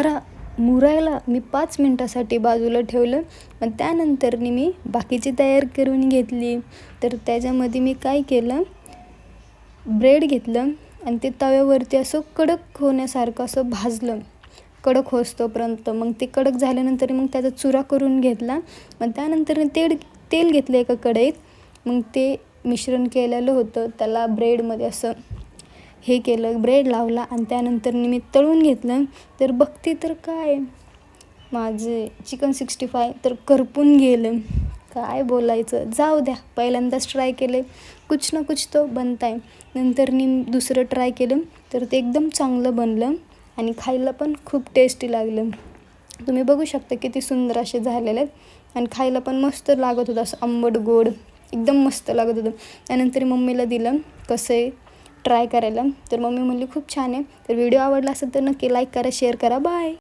जरा मुरायला मी 5 मिनटासाठी बाजूला ठेवलं. मग त्यानंतर मी बाकीची तयारी करून घेतली. तर त्याच्यामध्ये मी काय केलं, ब्रेड घेतलं आणि ते तव्यावरती असं कडक होण्यासारखं असं भाजलं, कडक होईस्तोपर्यंत. मग ते कडक झाल्यानंतर मग त्याचा चुरा करून घेतला. मग त्यानंतर तेल घेतलं एका कढईत. मग ते मिश्रण केलेलं होतं त्याला ब्रेडमध्ये असं हे केलं, ब्रेड लावला आणि त्यानंतर मी तळून घेतलं. तर बघते तर काय, माझे चिकन 65 तर करपून गेलं. काय बोलायचं, जाऊ द्या, पहिल्यांदाच ट्राय केले, कुछ ना कुछ तो बनता है. नंतर दुसरं ट्राय केलं तर ते एकदम चांगलं बनलं आणि खायला पण खूप टेस्टी लागलं. तुम्ही बघू शकता किती सुंदर असे झालेले आहेत आणि खायला पण मस्त लागत होतं, असं आंबट गोड एकदम मस्त लागत होतं. त्यानंतर मम्मीला दिलं कसं आहे ट्राय करायला. तर मम्मी म्हणली खूप छान आहे. तर व्हिडिओ आवडला असेल तर नक्की लाईक करा, शेअर करा. बाय.